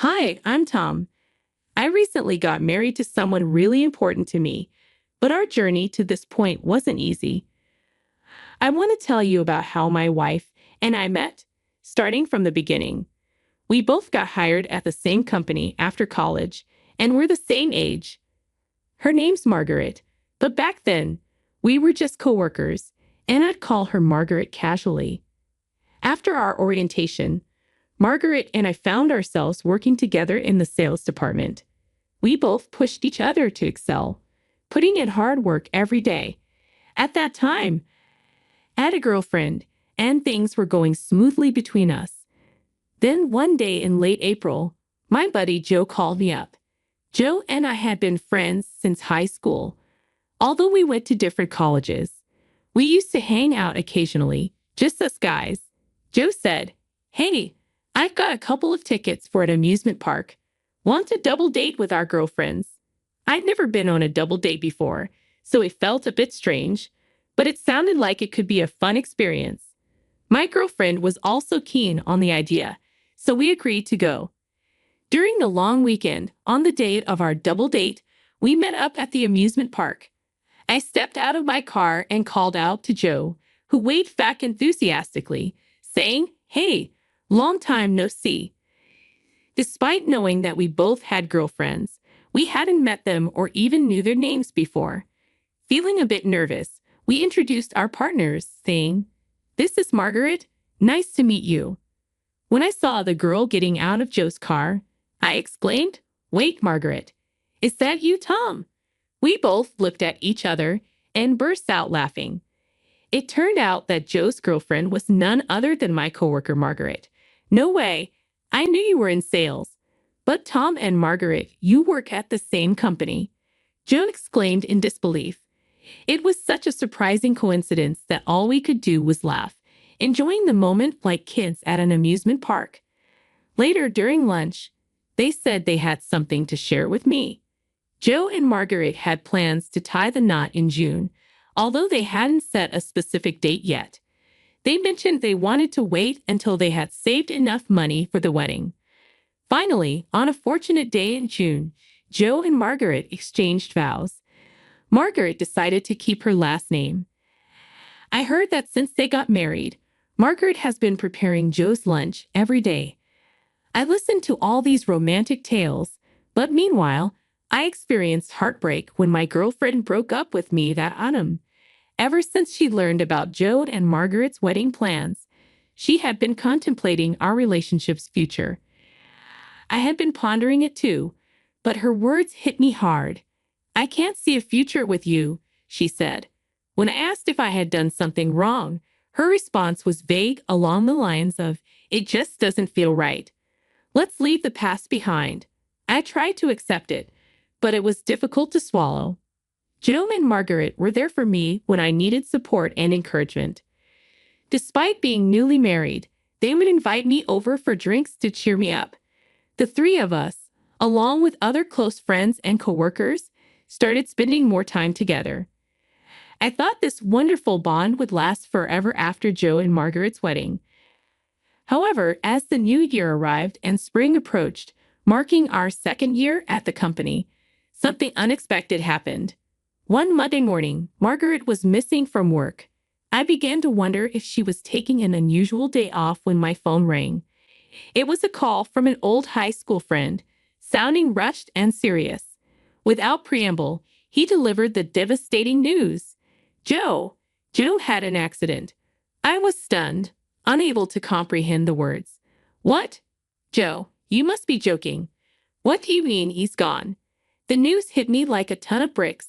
Hi, I'm Tom. I recently got married to someone really important to me, but our journey to this point wasn't easy. I want to tell you about how my wife and I met, starting from the beginning. We both got hired at the same company after college, and we're the same age. Her name's Margaret, but back then, we were just coworkers, and I'd call her Margaret casually. After our orientation, Margaret and I found ourselves working together in the sales department. We both pushed each other to excel, putting in hard work every day. At that time, I had a girlfriend, and things were going smoothly between us. Then one day in late April, my buddy Joe called me up. Joe and I had been friends since high school. Although we went to different colleges, we used to hang out occasionally, just us guys. Joe said, "Hey, I've got a couple of tickets for an amusement park. Want to double date with our girlfriends?" I'd never been on a double date before, so it felt a bit strange, but it sounded like it could be a fun experience. My girlfriend was also keen on the idea, so we agreed to go. During the long weekend, on the day of our double date, we met up at the amusement park. I stepped out of my car and called out to Joe, who waved back enthusiastically, saying, "Hey, long time no see." Despite knowing that we both had girlfriends, we hadn't met them or even knew their names before. Feeling a bit nervous, we introduced our partners, saying, "This is Margaret. Nice to meet you." When I saw the girl getting out of Joe's car, I exclaimed, "Wait, Margaret, is that you, Tom?" We both looked at each other and burst out laughing. It turned out that Joe's girlfriend was none other than my coworker, Margaret. "No way. I knew you were in sales. But Tom and Margaret, you work at the same company." Joe exclaimed in disbelief. It was such a surprising coincidence that all we could do was laugh, enjoying the moment like kids at an amusement park. Later, during lunch, they said they had something to share with me. Joe and Margaret had plans to tie the knot in June, although they hadn't set a specific date yet. They mentioned they wanted to wait until they had saved enough money for the wedding. Finally, on a fortunate day in June, Joe and Margaret exchanged vows. Margaret decided to keep her last name. I heard that since they got married, Margaret has been preparing Joe's lunch every day. I listened to all these romantic tales, but meanwhile, I experienced heartbreak when my girlfriend broke up with me that autumn. Ever since she learned about Joe and Margaret's wedding plans, she had been contemplating our relationship's future. I had been pondering it too, but her words hit me hard. "I can't see a future with you," she said. When I asked if I had done something wrong, her response was vague along the lines of, "It just doesn't feel right. Let's leave the past behind." I tried to accept it, but it was difficult to swallow. Joe and Margaret were there for me when I needed support and encouragement. Despite being newly married, they would invite me over for drinks to cheer me up. The three of us, along with other close friends and coworkers, started spending more time together. I thought this wonderful bond would last forever after Joe and Margaret's wedding. However, as the new year arrived and spring approached, marking our second year at the company, something unexpected happened. One Monday morning, Margaret was missing from work. I began to wonder if she was taking an unusual day off when my phone rang. It was a call from an old high school friend, sounding rushed and serious. Without preamble, he delivered the devastating news. Joe had an accident. I was stunned, unable to comprehend the words. "What? Joe, you must be joking. What do you mean he's gone?" The news hit me like a ton of bricks.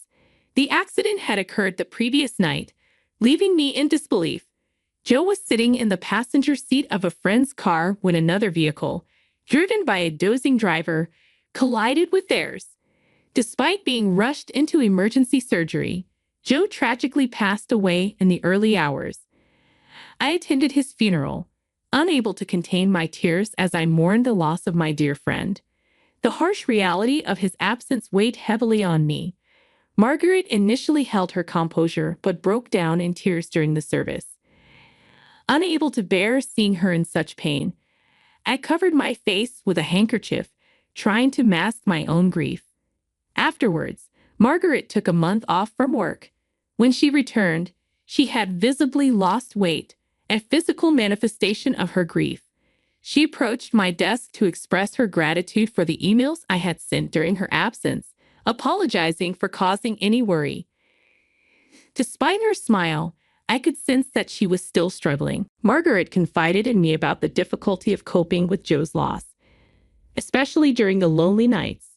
The accident had occurred the previous night, leaving me in disbelief. Joe was sitting in the passenger seat of a friend's car when another vehicle, driven by a dozing driver, collided with theirs. Despite being rushed into emergency surgery, Joe tragically passed away in the early hours. I attended his funeral, unable to contain my tears as I mourned the loss of my dear friend. The harsh reality of his absence weighed heavily on me. Margaret initially held her composure but broke down in tears during the service. Unable to bear seeing her in such pain, I covered my face with a handkerchief, trying to mask my own grief. Afterwards, Margaret took a month off from work. When she returned, she had visibly lost weight, a physical manifestation of her grief. She approached my desk to express her gratitude for the emails I had sent during her absence, apologizing for causing any worry. Despite her smile, I could sense that she was still struggling. Margaret confided in me about the difficulty of coping with Joe's loss, especially during the lonely nights.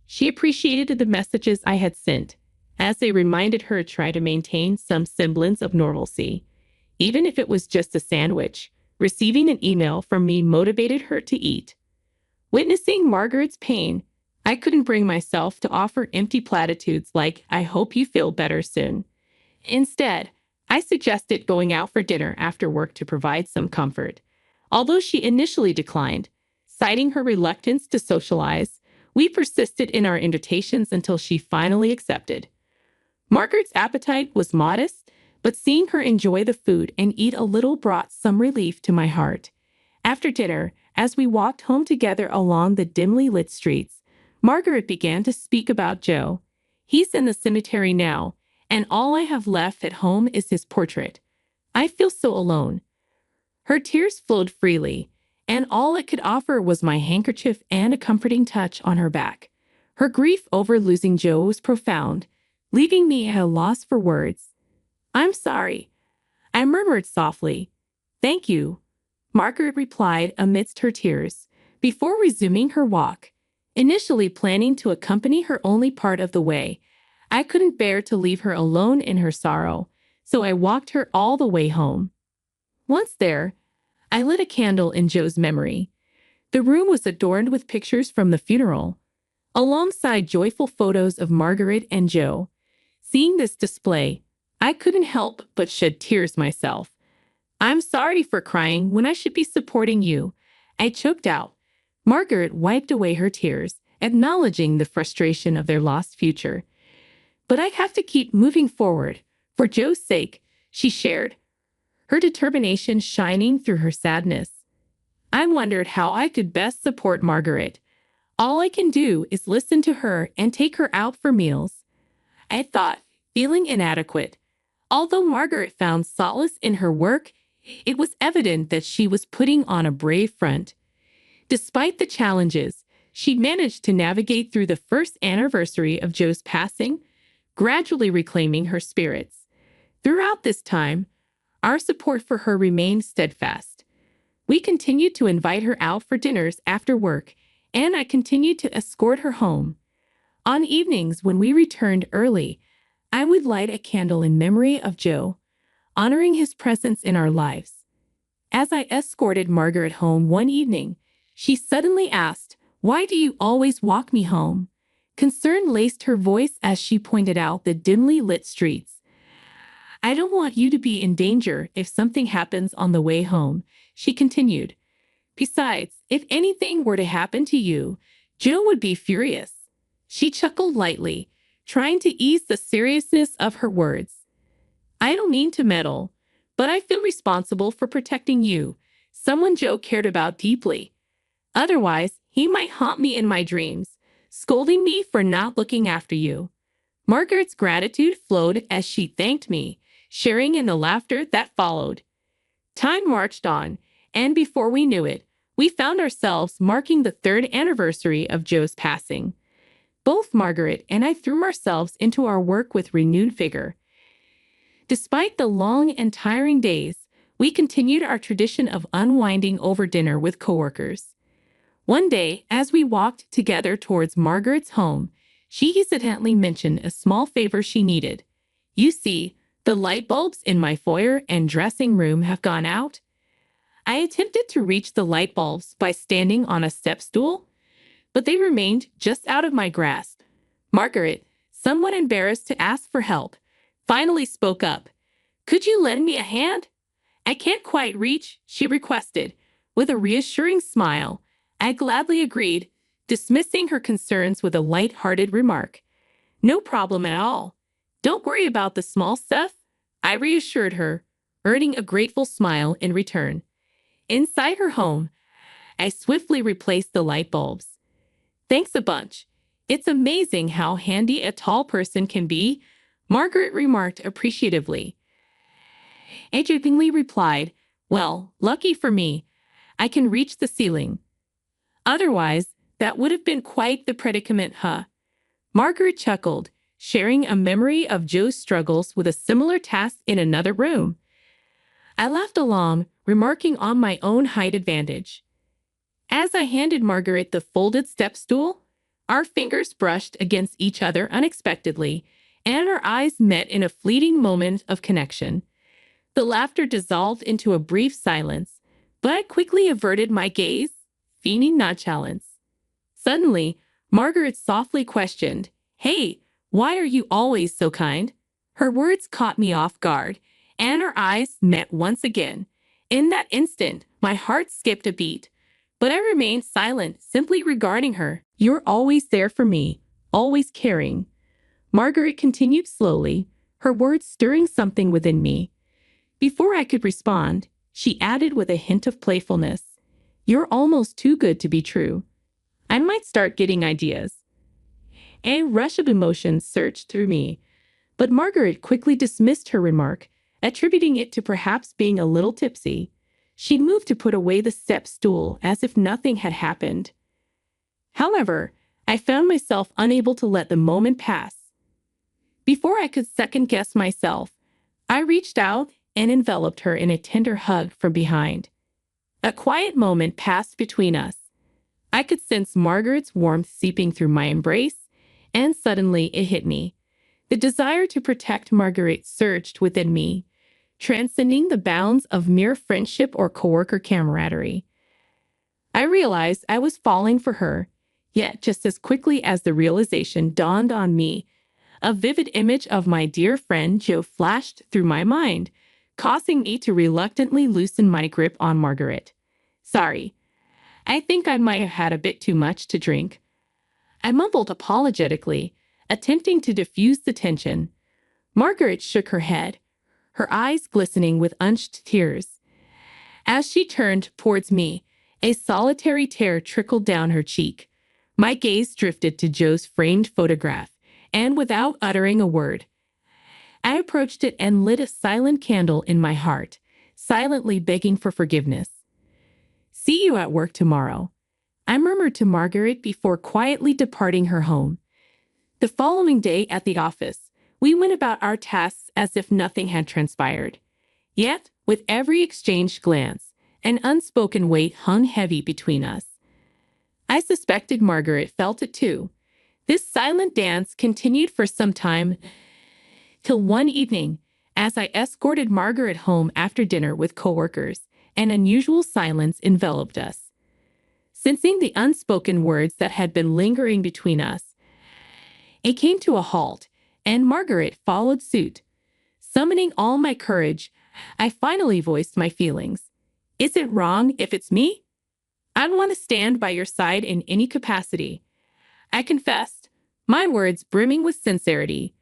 She appreciated the messages I had sent, as they reminded her to try to maintain some semblance of normalcy. Even if it was just a sandwich, receiving an email from me motivated her to eat. Witnessing Margaret's pain, I couldn't bring myself to offer empty platitudes like, "I hope you feel better soon." Instead, I suggested going out for dinner after work to provide some comfort. Although she initially declined, citing her reluctance to socialize, we persisted in our invitations until she finally accepted. Margaret's appetite was modest, but seeing her enjoy the food and eat a little brought some relief to my heart. After dinner, as we walked home together along the dimly lit streets, Margaret began to speak about Joe. "He's in the cemetery now, and all I have left at home is his portrait. I feel so alone." Her tears flowed freely, and all I could offer was my handkerchief and a comforting touch on her back. Her grief over losing Joe was profound, leaving me at a loss for words. "I'm sorry," I murmured softly. "Thank you," Margaret replied amidst her tears, before resuming her walk. Initially planning to accompany her only part of the way, I couldn't bear to leave her alone in her sorrow, so I walked her all the way home. Once there, I lit a candle in Joe's memory. The room was adorned with pictures from the funeral, alongside joyful photos of Margaret and Joe. Seeing this display, I couldn't help but shed tears myself. "I'm sorry for crying when I should be supporting you," I choked out. Margaret wiped away her tears, acknowledging the frustration of their lost future. "But I have to keep moving forward, for Joe's sake," she shared, her determination shining through her sadness. I wondered how I could best support Margaret. "All I can do is listen to her and take her out for meals," I thought, feeling inadequate. Although Margaret found solace in her work, it was evident that she was putting on a brave front. Despite the challenges, she managed to navigate through the first anniversary of Joe's passing, gradually reclaiming her spirits. Throughout this time, our support for her remained steadfast. We continued to invite her out for dinners after work, and I continued to escort her home. On evenings when we returned early, I would light a candle in memory of Joe, honoring his presence in our lives. As I escorted Margaret home one evening, she suddenly asked, "Why do you always walk me home?" Concern laced her voice as she pointed out the dimly lit streets. "I don't want you to be in danger if something happens on the way home," she continued. "Besides, if anything were to happen to you, Joe would be furious." She chuckled lightly, trying to ease the seriousness of her words. "I don't mean to meddle, but I feel responsible for protecting you, someone Joe cared about deeply. Otherwise, he might haunt me in my dreams, scolding me for not looking after you." Margaret's gratitude flowed as she thanked me, sharing in the laughter that followed. Time marched on, and before we knew it, we found ourselves marking the third anniversary of Joe's passing. Both Margaret and I threw ourselves into our work with renewed vigor. Despite the long and tiring days, we continued our tradition of unwinding over dinner with coworkers. One day, as we walked together towards Margaret's home, she hesitantly mentioned a small favor she needed. "You see, the light bulbs in my foyer and dressing room have gone out." I attempted to reach the light bulbs by standing on a step stool, but they remained just out of my grasp. Margaret, somewhat embarrassed to ask for help, finally spoke up. "Could you lend me a hand?" "I can't quite reach," she requested. With a reassuring smile, I gladly agreed, dismissing her concerns with a light-hearted remark. "No problem at all. Don't worry about the small stuff," I reassured her, earning a grateful smile in return. Inside her home, I swiftly replaced the light bulbs. Thanks a bunch. It's amazing how handy a tall person can be, Margaret remarked appreciatively. I jokingly replied, well, lucky for me, I can reach the ceiling. Otherwise, that would have been quite the predicament, huh? Margaret chuckled, sharing a memory of Joe's struggles with a similar task in another room. I laughed along, remarking on my own height advantage. As I handed Margaret the folded step stool, our fingers brushed against each other unexpectedly, and our eyes met in a fleeting moment of connection. The laughter dissolved into a brief silence, but I quickly averted my gaze, feigning nonchalance. Suddenly, Margaret softly questioned, "Hey, why are you always so kind?" Her words caught me off guard, and our eyes met once again. In that instant, my heart skipped a beat, but I remained silent, simply regarding her. "You're always there for me, always caring," Margaret continued slowly, her words stirring something within me. Before I could respond, she added with a hint of playfulness, "You're almost too good to be true. I might start getting ideas." A rush of emotion surged through me, but Margaret quickly dismissed her remark, attributing it to perhaps being a little tipsy. She moved to put away the step stool as if nothing had happened. However, I found myself unable to let the moment pass. Before I could second-guess myself, I reached out and enveloped her in a tender hug from behind. A quiet moment passed between us. I could sense Margaret's warmth seeping through my embrace, and suddenly it hit me. The desire to protect Margaret surged within me, transcending the bounds of mere friendship or coworker camaraderie. I realized I was falling for her, yet just as quickly as the realization dawned on me, a vivid image of my dear friend Joe flashed through my mind, causing me to reluctantly loosen my grip on Margaret. "Sorry, I think I might have had a bit too much to drink," I mumbled apologetically, attempting to diffuse the tension. Margaret shook her head, her eyes glistening with unshed tears. As she turned towards me, a solitary tear trickled down her cheek. My gaze drifted to Joe's framed photograph, and without uttering a word, I approached it and lit a silent candle in my heart, silently begging for forgiveness. "See you at work tomorrow," I murmured to Margaret before quietly departing her home. The following day at the office, we went about our tasks as if nothing had transpired. Yet, with every exchanged glance, an unspoken weight hung heavy between us. I suspected Margaret felt it too. This silent dance continued for some time, till one evening, as I escorted Margaret home after dinner with coworkers, an unusual silence enveloped us. Sensing the unspoken words that had been lingering between us, it came to a halt, and Margaret followed suit. Summoning all my courage, I finally voiced my feelings. "Is it wrong if it's me? I'd want to stand by your side in any capacity," I confessed, my words brimming with sincerity.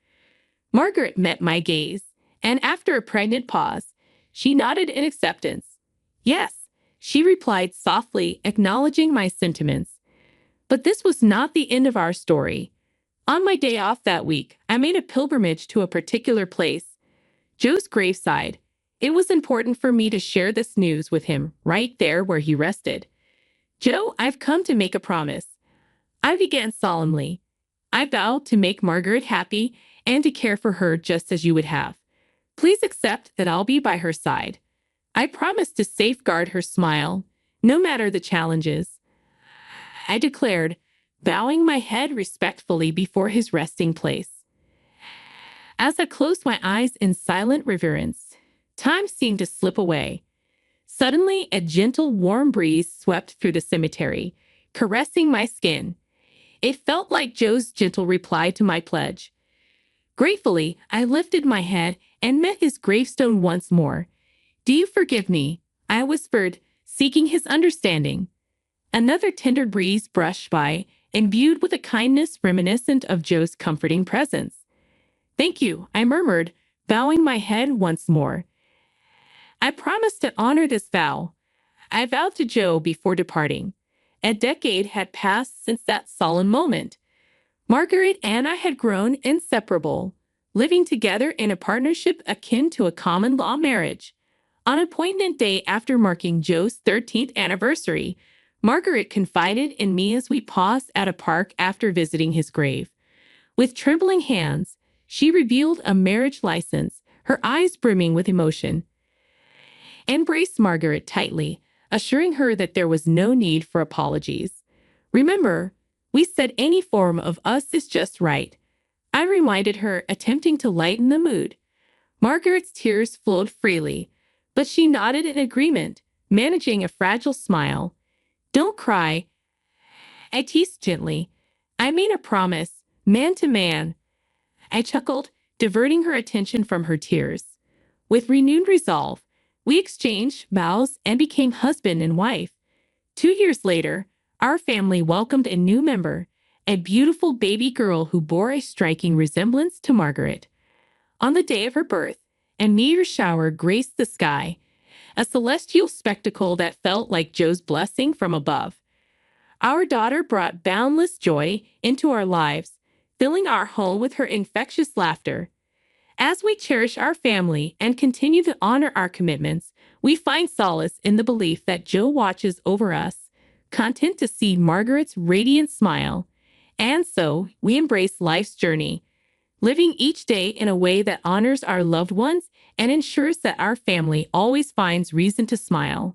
Margaret met my gaze, and after a pregnant pause, she nodded in acceptance. "Yes," she replied softly, acknowledging my sentiments. But this was not the end of our story. On my day off that week, I made a pilgrimage to a particular place, Joe's graveside. It was important for me to share this news with him right there where he rested. "Joe, I've come to make a promise," I began solemnly. "I vow to make Margaret happy and to care for her just as you would have. Please accept that I'll be by her side. I promise to safeguard her smile, no matter the challenges," I declared, bowing my head respectfully before his resting place. As I closed my eyes in silent reverence, time seemed to slip away. Suddenly, a gentle, warm breeze swept through the cemetery, caressing my skin. It felt like Joe's gentle reply to my pledge. Gratefully, I lifted my head and met his gravestone once more. "Do you forgive me?" I whispered, seeking his understanding. Another tender breeze brushed by, imbued with a kindness reminiscent of Joe's comforting presence. "Thank you," I murmured, bowing my head once more. "I promise to honor this vow," I vowed to Joe before departing. A decade had passed since that solemn moment. Margaret and I had grown inseparable, living together in a partnership akin to a common law marriage. On appointment day after marking Joe's 13th anniversary, Margaret confided in me as we paused at a park after visiting his grave. With trembling hands, she revealed a marriage license, her eyes brimming with emotion. I embraced Margaret tightly, assuring her that there was no need for apologies. Remember, we said any form of us is just right. I reminded her, attempting to lighten the mood. Margaret's tears flowed freely, but she nodded in agreement, managing a fragile smile. Don't cry, I teased gently. I made a promise, man to man. I chuckled, diverting her attention from her tears. With renewed resolve, we exchanged vows and became husband and wife. 2 years later, our family welcomed a new member, a beautiful baby girl who bore a striking resemblance to Margaret. On the day of her birth, a meteor shower graced the sky, a celestial spectacle that felt like Joe's blessing from above. Our daughter brought boundless joy into our lives, filling our home with her infectious laughter. As we cherish our family and continue to honor our commitments, we find solace in the belief that Joe watches over us, content to see Margaret's radiant smile. And so, we embrace life's journey, living each day in a way that honors our loved ones and ensures that our family always finds reason to smile.